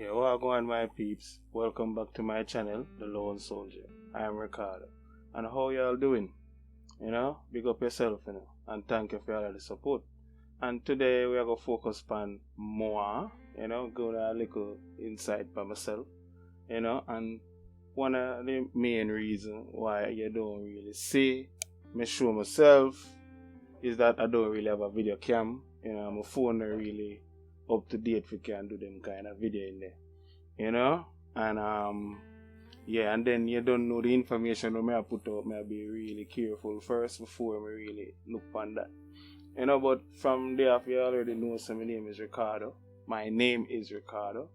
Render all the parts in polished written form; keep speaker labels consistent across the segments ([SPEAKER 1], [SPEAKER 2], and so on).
[SPEAKER 1] Yeah, what go on, my peeps? Welcome back to my channel, The Lone Soldier. I am Ricardo. And how y'all doing? Big up yourself, and thank you for all of the support. And today we are going to focus on more, go a little insight by myself, and one of the main reasons why you don't really see me show myself is that I don't really have a video cam. My phone not really up to date for can do them kind of video in there, and and then you don't know the information that I put out. I be really careful first before I really look on that. But from there, you already know, so my name is Ricardo. My name is Ricardo.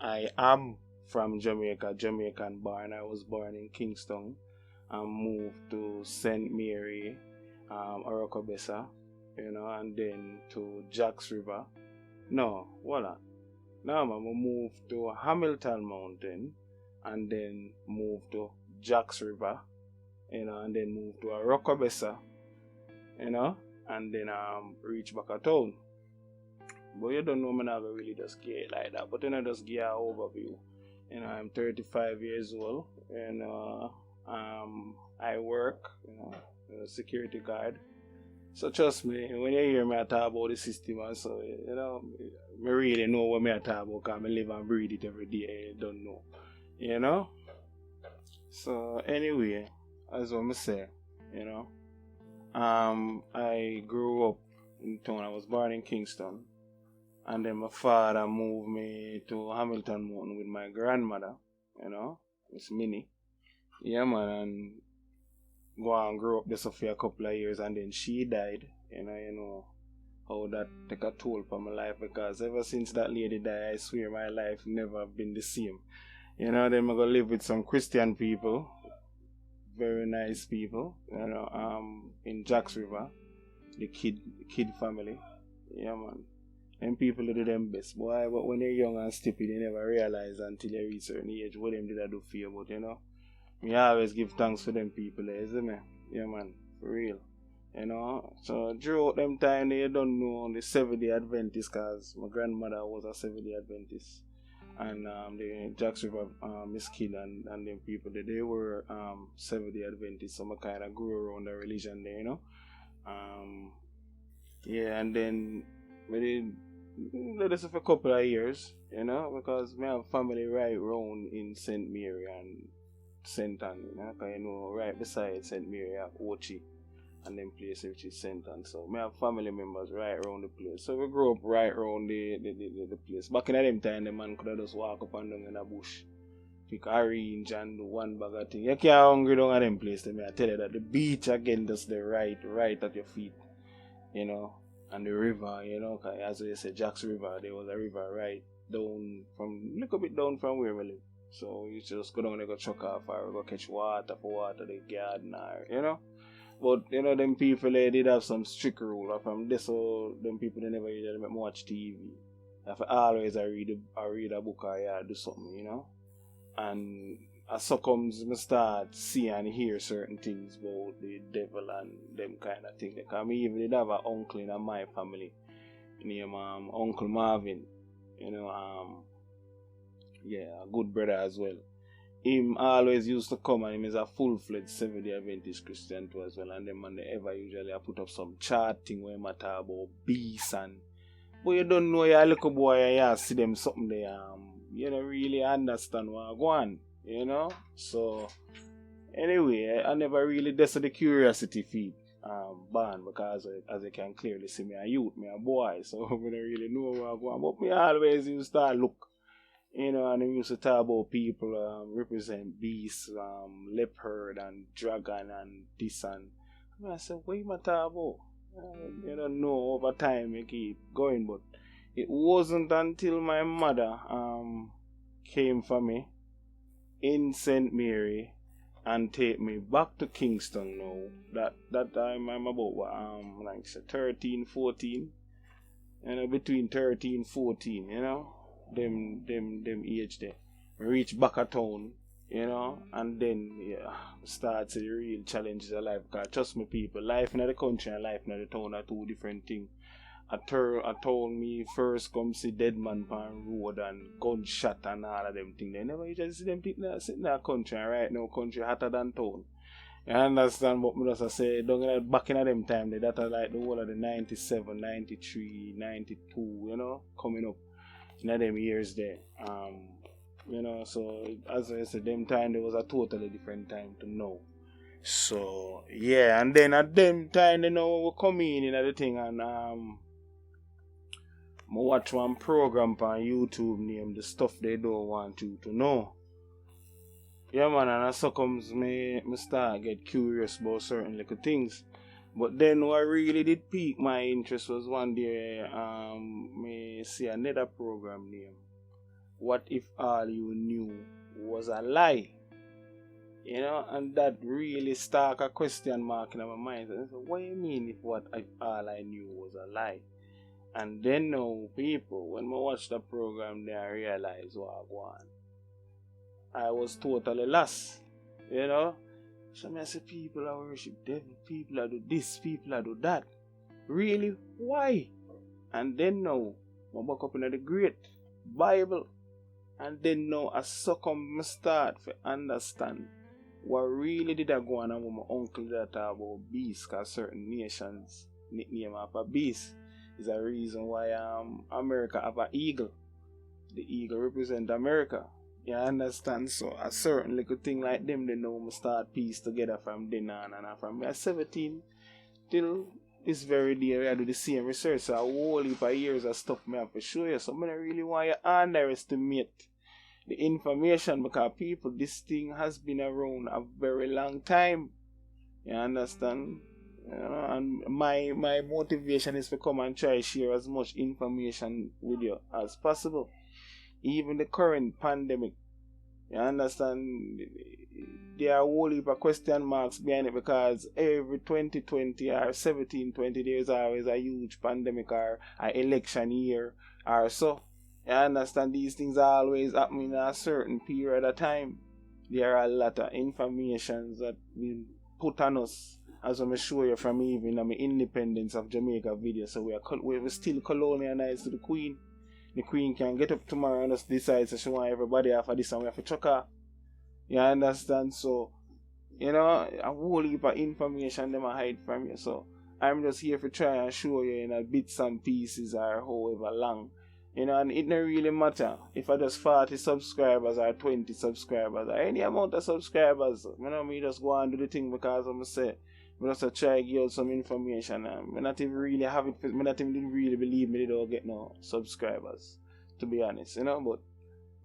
[SPEAKER 1] I am from Jamaica, Jamaican born. I was born in Kingston and moved to St. Mary, Orocobesa, and then to Jacks River. No, voila. Now I moved to Hamilton Mountain and then moved to Jacks River, and then moved to Orocobesa, and then reach back at town. But you don't know me now really just get it like that. But just give an overview. I'm 35 years old and I work, as a security guard. So trust me, when you hear me talk about the system and so, I really know what I talk about because I live and breathe it every day. I don't know. So anyway, as what I say, I grew up in town. I was born in Kingston. And then my father moved me to Hamilton Mountain with my grandmother, Miss Minnie. Yeah, man, and go and grew up there for a couple of years, and then she died. You know how that take a toll for my life, because ever since that lady died, I swear my life never been the same. Then I go live with some Christian people, very nice people, in Jacks River, the kid family. Yeah, man. And people do them best, boy. But when they're young and stupid, they never realize until they reach a certain age what them did I do for you. But me always give thanks for them people, isn't me? Yeah, man, for real. So throughout them time, they don't know the Seventh-day Adventist, because my grandmother was a Seventh-day Adventist, and the Jacks River Miss Kid and them people, they were Seventh-day Adventists. So I kind of grew around the religion there, and then we did this for a couple of years, because we have family right round in St. Mary and St. Anne, because right beside St. Mary I have Ochi and then place which is St. Anne. So we have family members right around the place. So we grew up right around the place. Back in them time, the man could have just walk up and down in the bush, pick orange and do one bag of thing. You can't hungry down at them place. I tell you that the beach again just the right at your feet, and the river, cause as they say, Jacks River, there was a river right down from, a little bit down from where we live. So you just go down there, go chuck off, or go catch water the garden, or, But, them people, they did have some strict rule. From this, so them people, they never usually make much TV. If always I read a book or do something, And as so comes, I start see and hear certain things about the devil and them kind of thing. Because I even did have an uncle in my family named Uncle Marvin. A good brother as well. Him always used to come, and him is a full-fledged Seventh-day Adventist Christian too as well. And them man they ever usually put up some chart thing where I talk about beasts and, but you don't know, you're a little boy and you see them something there. You don't really understand what go on, So anyway, I never really tested the curiosity feed born, because as you can clearly see, me a youth, me a boy, so I don't really know what go on. But me always used to look, and I used to talk about people represent beasts, leopard and dragon and this and I said, what you talk about? You don't know, over time you keep going, but it wasn't until my mother came for me in St. Mary and take me back to Kingston now. That time I'm about like 13, 14. Between 13, 14, them age there. We reach back at town, and then start the real challenges of life. Because trust me people, life in the country and life in the town are two different things. I told me first come see dead man on road and gunshot and all of them things. They never usually see them things sitting in that country, and right now country hotter than town. You understand what me just say? Back in them time, that are like the whole of the 97, 93, 92, you know, coming up in them years there. You know, so as I said, them time there was a totally different time to now. So yeah, and then at them time, you know, we come in the thing, and I watch one program on YouTube named The Stuff They Don't Want You to Know. Yeah, man, and so comes me start get curious about certain little things. But then what really did pique my interest was one day me see another program named What If All You Knew Was a Lie? You know, and that really stuck a question mark in my mind. And I said, what do you mean if what if all I knew was a lie? And then now people, when I watch the program, they realize what I want. I was totally lost, you know. So I say, people are worship devil, people are do this, people are do that. Really? Why? And then now, I walk up in the great Bible, and then now I succumb, I start to understand what really did I go on with my uncle that talk about beast, because certain nations nickname of a beast is a reason why America have an eagle. The eagle represent America. You understand? So a certain little thing like them, they know me start piece together from then on, and from 17 till this very day I do the same research. So a whole heap of years of stuff I have to show you. So I don't really want you to underestimate the information, because people, this thing has been around a very long time. You understand? You know, and my motivation is to come and try to share as much information with you as possible. Even the current pandemic, you understand, there are a whole heap of question marks behind it, because every 20 or 17-20 days always a huge pandemic or an election year or so. You understand, these things are always happening in a certain period of time. There are a lot of information that we put on us, as I'm show you from even the independence of Jamaica video. So we're still colonialized to the Queen. The Queen can get up tomorrow and just decide that she want everybody after this and we have to chuck her. You understand? So, you know, a whole heap of information them hide from you. So I'm just here to try and show you in a bits and pieces or however long. You know, and it don't really matter if I just 40 subscribers or 20 subscribers or any amount of subscribers. You know, me just go and do the thing because I'm say, I just try to give out some information. I not even really have it. I not even really believe me they don't get no subscribers, to be honest. You know, but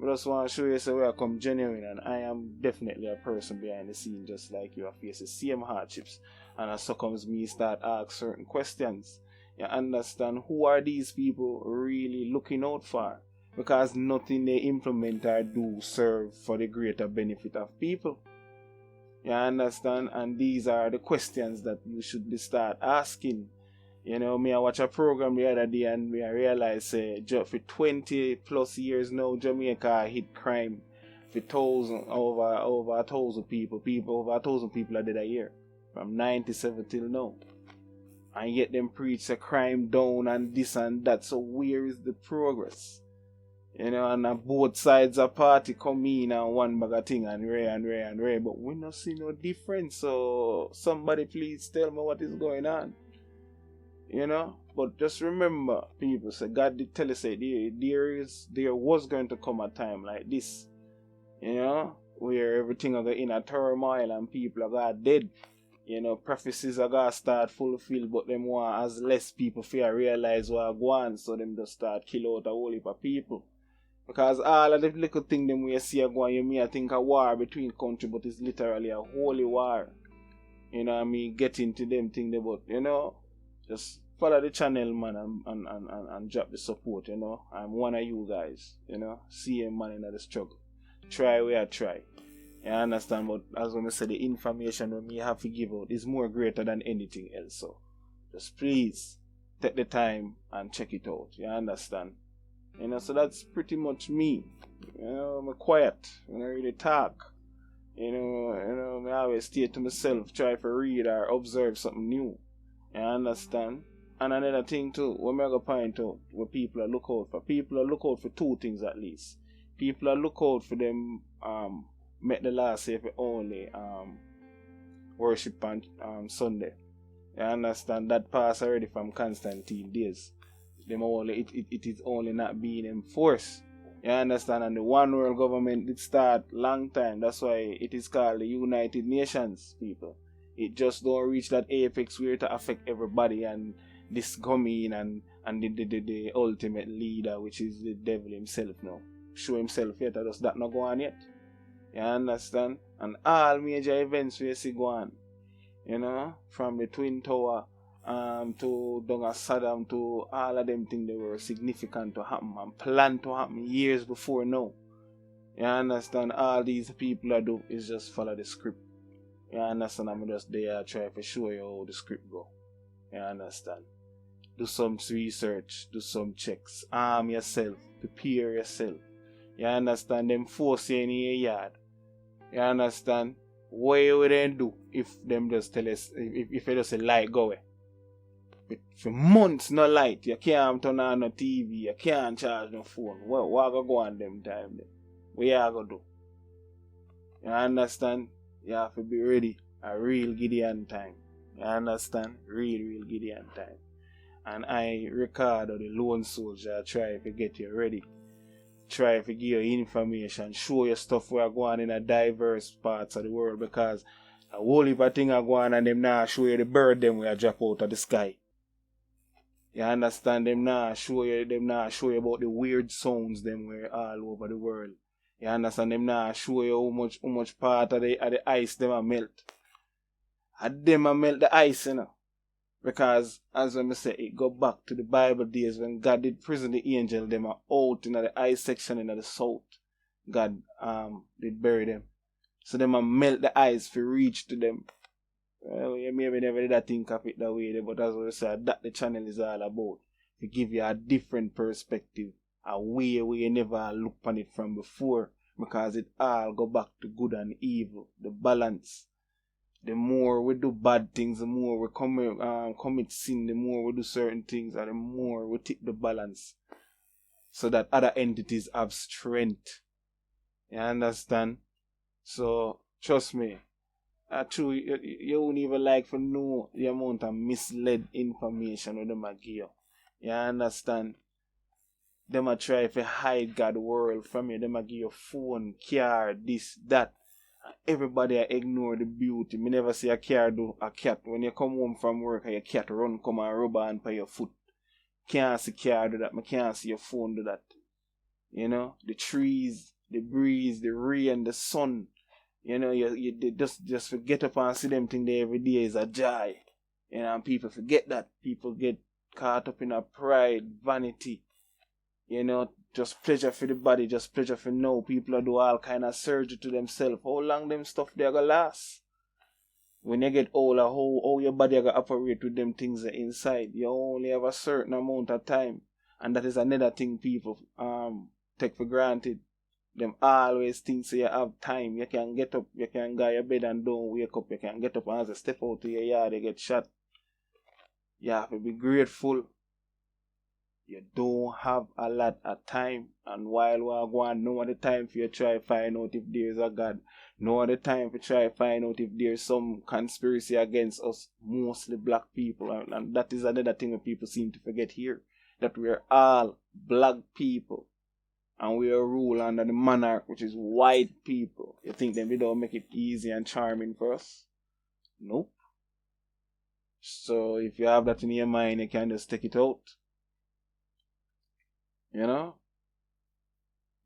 [SPEAKER 1] I just want to show you so where I come genuine, and I am definitely a person behind the scene, just like you. I face the same hardships, and as so comes me start ask certain questions. You understand, who are these people really looking out for? Because nothing they implement or do serve for the greater benefit of people. You understand? And these are the questions that you should start asking. You know, me I watch a program the other day and me I realize for 20 plus years now, Jamaica hit crime for over 1,000 people. Over 1,000 people are dead a year. From 97 till now. And yet them preach a crime down and this and that. So where is the progress? You know, and both sides of party come in and one bag of thing and ray. But we not see no difference. So somebody please tell me what is going on. You know? But just remember, people say God did tell us there was going to come a time like this. You know? Where everything are in a turmoil and people are got dead. You know, prophecies are gonna start fulfilled, but them want as less people fear realize what going on, so them just start kill out a whole heap of people. Because all of the little thing them we see are going, you may think a war between country, but it's literally a holy war. You know what I mean? Get into them thing there, but you know, just follow the channel, man, and drop the support, you know. I'm one of you guys, you know. See a man in the struggle. Try where I try. You understand? But as I said, the information that we have to give out is more greater than anything else. So just please take the time and check it out. You understand? You know, so that's pretty much me. You know, I'm quiet. I don't really talk. You know, I always stay to myself, try to read or observe something new. You understand? And another thing too, what I'm going to point out, what people are look out for. People are look out for two things at least. People are look out for them make the law say for only worship on Sunday. You understand? That pass already from Constantine days. Them only it is only not being enforced. You understand? And the one world government did start long time. That's why it is called the United Nations, people. It just don't reach that apex where to affect everybody and this come in and the ultimate leader, which is the devil himself now. Show himself yet, does that not go on yet? You understand? And all major events we see go on. You know, from the Twin Tower to Donga Saddam to all of them things they were significant to happen and planned to happen years before now. You understand? All these people are do is just follow the script. You understand? I'm just there try to show you how the script go. You understand? Do some research, do some checks, arm yourself, prepare yourself. You understand? Them force you in your yard. You understand? What you would then do if them just tell us, if you just say light go away? For months no light, you can't turn on no TV, you can't charge no phone. What go on them time then? What you gonna do? You understand? You have to be ready. A real Gideon time. You understand? Real Gideon time. And I, Ricardo, the lone soldier, try to get you ready. Try to give you information, show you stuff where going in a diverse parts of the world, because a whole heap of things are going and them now show you the bird them where drop out of the sky. You understand? Them now show you about the weird sounds them where all over the world. You understand? Them now show you how much part of the ice them a melt. And them a melt the ice, you know. Because, as I say, it go back to the Bible days when God did prison the angel, them are out in the ice section in the south. God did bury them. So them a melt the ice for reach to them. Well, you maybe never did think of it that way, but that's what I say, that the channel is all about. To give you a different perspective, a way where you never looked on it from before. Because it all go back to good and evil, the balance. The more we do bad things, the more we commit sin, the more we do certain things, and the more we tip the balance. So that other entities have strength. You understand? So, trust me. True, you won't even like to know the amount of misled information that them give you. You understand? Them a try to hide God's world from you. Them a give you phone, car, this, that. Everybody ignore the beauty. Me never see a car do a cat. When you come home from work, your cat run come and rub on by your foot. Can't see car do that. Me can't see your phone do that. You know, the trees, the breeze, the rain, the sun. You know, you just forget up and see them thing there every day is a joy. You know, and people forget that. People get caught up in a pride, vanity. You know, just pleasure for the body, just pleasure for now. People are do all kind of surgery to themselves. How long them stuff they gonna last? When you get older, how your body gonna operate with them things inside? You only have a certain amount of time. And that is another thing people take for granted. Them always think so you have time. You can get up, you can go to your bed and don't wake up. You can get up and as a step out to your yard, you get shot. You have to be grateful. You don't have a lot of time. And while we're going, no other time for you to try to find out if there's a God. No other time for try to find out if there's some conspiracy against us, mostly black people. And that is another thing that people seem to forget here. That we're all black people. And we are ruled under the monarch, which is white people. You think them they don't make it easy and charming for us? Nope. So if you have that in your mind, you can just take it out. You know?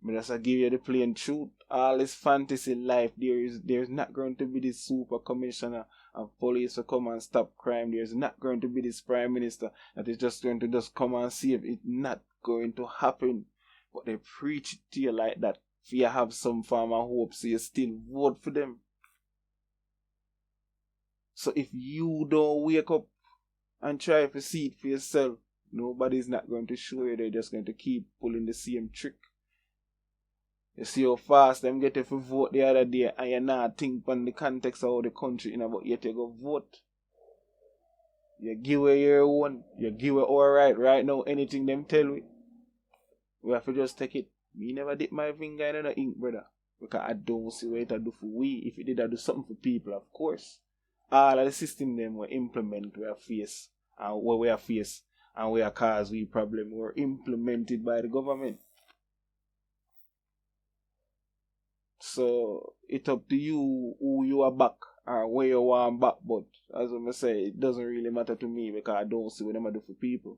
[SPEAKER 1] But just to give you the plain truth, all this fantasy life, there's not going to be this super commissioner of police to come and stop crime. There's not going to be this prime minister that is just going to just come and save. It's not going to happen. But they preach it to you like that. If you have some form of hope, so you still vote for them. So if you don't wake up and try to see it for yourself, nobody's not going to show you. They're just going to keep pulling the same trick. You see how fast them get if you vote the other day and you not think on the context of how the country, but yet you go vote. You give away your own. You give away our right now. Anything them tell we have to just take it. Me never dip my finger in the ink, brother. Because I don't see what it do for we. If it did do something for people, of course. All of the system them we implement we are face. And what we are face and we are cause we problem were implemented by the government. So it's up to you who you are back or where you want back. But as I say, it doesn't really matter to me because I don't see what them do for people.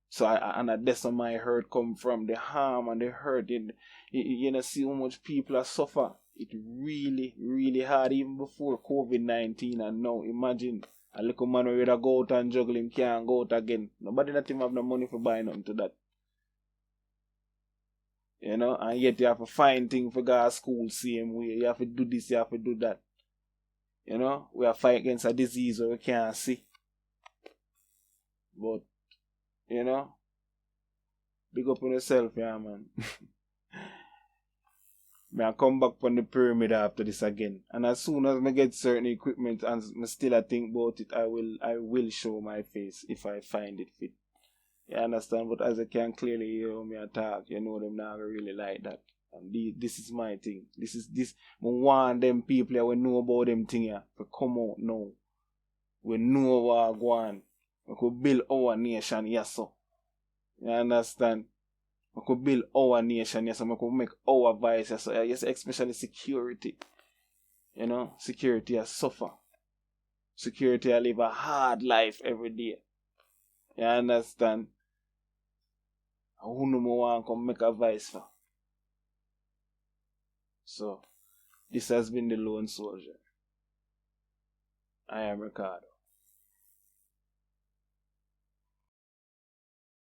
[SPEAKER 1] So that's where my hurt come from. The harm and the hurt. You see how much people are suffer. It really, really hard even before COVID-19 and now. Imagine a little man who would go out and juggle him can't go out again. Nobody not even have no money for buying nothing to that. You know, and yet you have to find things for go to school same way. You have to do this, you have to do that. You know, we are fighting against a disease where we can't see. But, you know, big up on yourself, yeah, man. I come back on the pyramid after this again. And as soon as I get certain equipment and I still think about it, I will show my face if I find it fit. You understand? But as I can clearly hear me attack, you know them not really like that. And this is my thing. This. I want them people that we know about them thing here to come out now. We know what go on. We could build our nation, yes so. You understand? We could build our nation, yes so. We could make our voice, yes so. Yes, especially security. You know, security has suffer. Security has live a hard life every day. You understand? Who no more want to come make a voice for? So, this has been the Lone Soldier. I am Ricardo.